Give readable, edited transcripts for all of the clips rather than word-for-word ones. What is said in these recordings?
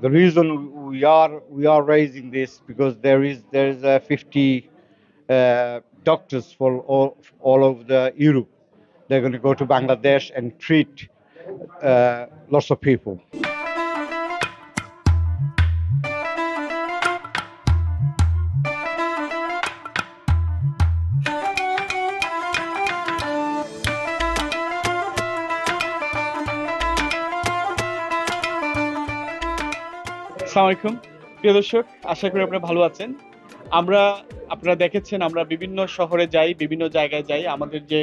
The reason we are raising this because there is 50 doctors for all over the Europe. They're going to go to Bangladesh and treat lots of people. আসসালামু আলাইকুম প্রিয় দর্শক, আশা করি আপনারা ভালো আছেন। আপনারা দেখেছেন আমরা বিভিন্ন শহরে যাই, বিভিন্ন জায়গায় যাই। আমাদের যে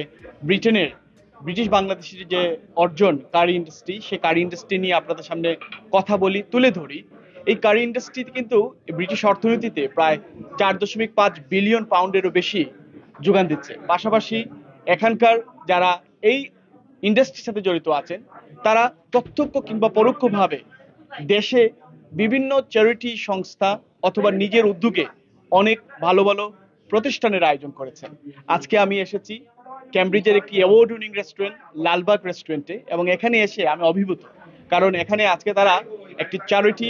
ব্রিটিশ বাংলাদেশের যে অর্জন কারি ইন্ডাস্ট্রি, সেই কারি ইন্ডাস্ট্রি নিয়ে আপনাদের সামনে কথা বলি, তুলে ধরি। এই কারি ইন্ডাস্ট্রিতে কিন্তু ব্রিটিশ অর্থনীতিতে প্রায় 4.5 বিলিয়ন পাউন্ডেরও বেশি যোগান দিচ্ছে। পাশাপাশি এখানকার যারা এই ইন্ডাস্ট্রির সাথে জড়িত আছেন, তারা প্রত্যক্ষ কিংবা পরোক্ষভাবে দেশে বিভিন্ন চ্যারিটি সংস্থা অথবা নিজের উদ্যোগে অনেক ভালো ভালো প্রতিষ্ঠানের আয়োজন করেছেন। আজকে আমি এসেছি ক্যামব্রিজের একটি অ্যাওয়ার্ড উইনিং রেস্টুরেন্ট লালবাগ রেস্টুরেন্টে, এবং এখানে এসে আমি অভিভূত। কারণ এখানে আজকে তারা একটি চ্যারিটি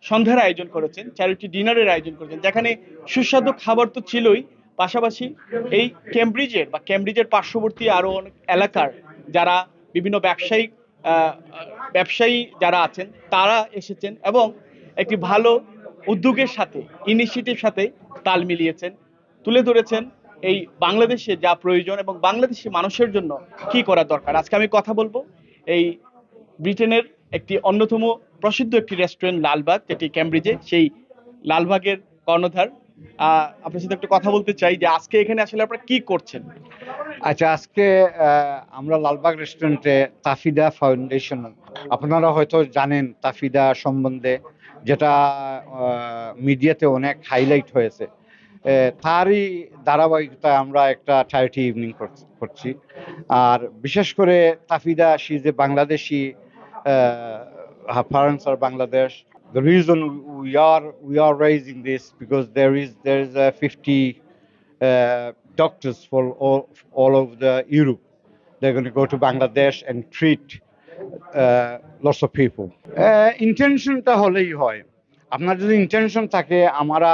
সন্ধ্যার আয়োজন করেছেন, চ্যারিটি ডিনারের আয়োজন করেছেন, যেখানে সুস্বাদু খাবার তো ছিলই, পাশাপাশি এই ক্যামব্রিজের পার্শ্ববর্তী আরো অনেক এলাকার যারা বিভিন্ন ব্যবসায়ী যারা আছেন তারা এসেছেন এবং একটি ভালো উদ্যোগের সাথে ইনিশিয়েটিভ সাথে তাল মিলিয়েছেন, তুলে ধরেছেন এই বাংলাদেশে যা প্রয়োজন এবং বাংলাদেশি মানুষের জন্য কি করা দরকার। আজকে আমি কথা বলবো এই ব্রিটেনের একটি অন্যতম প্রসিদ্ধ একটি রেস্টুরেন্ট লালবাগ, যেটি ক্যামব্রিজে, সেই লালবাগের কর্ণধার। আপনার সাথে একটু কথা বলতে চাই যে আজকে এখানে আসলে আপনারা কি করছেন। আচ্ছা, আজকে আমরা লালবাগ রেস্টুরেন্টে তাফিদা ফাউন্ডেশন, আপনারা হয়তো জানেন তাফিদা সম্বন্ধে, যেটা মিডিয়াতে অনেক হাইলাইট হয়েছে। তারই ধারাবাহিকতায় আমরা একটা চ্যারিটি ইভিনিং করছি। আর বিশেষ করে Tafida, she is a Bangladeshi, her parents are Bangladesh. The reason we are raising this because there is 50 doctors for all over the Europe. They're going to go to Bangladesh and treat lots of people. ইন্টেনশনটা হলেই হয়। আপনার যদি intention থাকে আমরা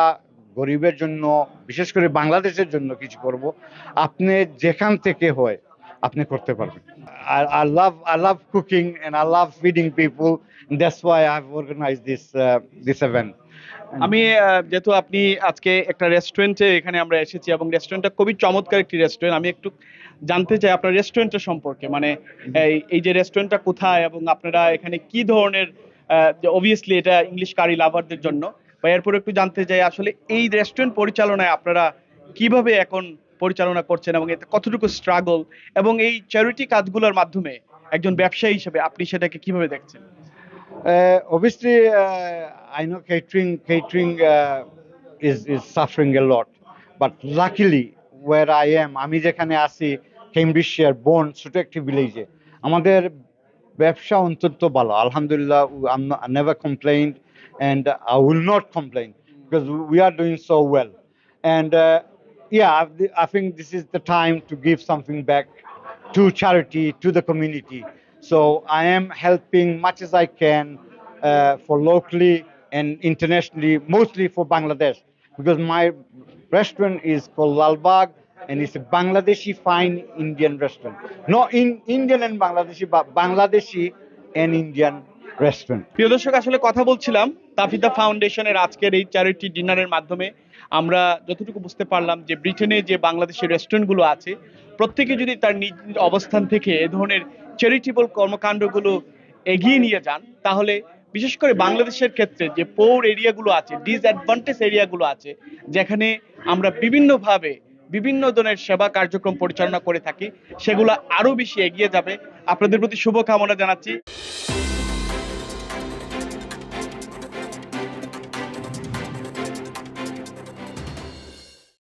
গরিবের জন্য, বিশেষ করে বাংলাদেশের জন্য কিছু করব, আপনি যেখান থেকে হয় আপনি করতে পারবেন। I love cooking and I love feeding people, and that's why I've organized this event. আমি যেহেতু আপনি আজকে একটা রেস্টুরেন্টে এখানে আমরা এসেছি এবং রেস্টুরেন্টটা খুবই চমৎকার একটি রেস্টুরেন্ট, আমি একটু জানতে চাই আপনার রেস্টুরেন্টের সম্পর্কে, মানে এই যে রেস্টুরেন্টটা কোথায় এবং আপনারা এখানে কি ধরনের, অবভিয়াসলি এটা ইংলিশ কারি লাভারদের জন্য, বা এরপর একটু জানতে চাই আসলে এই রেস্টুরেন্ট পরিচালনায় আপনারা কিভাবে এখন পরিচালনা করছেন এবং এতে কতটুকু স্ট্রাগল, এবং এই চ্যারিটি কাজগুলোর মাধ্যমে একজন ব্যবসায়ী হিসেবে আপনি সেটাকে কিভাবে দেখছেন। Obviously, I know catering is suffering a lot, but luckily where I am, আমি যেখানে আছি কেমব্রিজশায়ার বোর্ন ছোট একটি ভিলেজে, আমাদের ব্যবসা অন্তত ভালো, আলহামদুলিল্লাহ। I never complained and I will not complain because we are doing so well. And I think this is the time to give something back to charity, to the community. So I am helping much as I can for locally and internationally, mostly for Bangladesh, because my restaurant is called Lalbag and it's a Bangladeshi fine Indian restaurant. Not in Indian and Bangladeshi, but Bangladeshi and Indian restaurant. প্রিয় দর্শক, আসলে কথা বলছিলাম তাফিদা ফাউন্ডেশনের আজকের এই charity ডিনারের মাধ্যমে আমরা যতটুকু বুঝতে পারলাম যে ব্রিটেনে যে বাংলাদেশের রেস্টুরেন্টগুলো আছে, প্রত্যেকে যদি তার নিজ নিজ অবস্থান থেকে এ ধরনের চ্যারিটেবল কর্মকাণ্ডগুলো এগিয়ে নিয়ে যান, তাহলে বিশেষ করে বাংলাদেশের ক্ষেত্রে যে পৌর এরিয়াগুলো আছে, ডিসঅ্যাডভান্টেজ এরিয়াগুলো আছে, যেখানে আমরা বিভিন্ন ধরনের সেবা কার্যক্রম পরিচালনা করে থাকি, সেগুলো আরো বেশি এগিয়ে যাবে। আপনাদের প্রতি শুভকামনা জানাচ্ছি।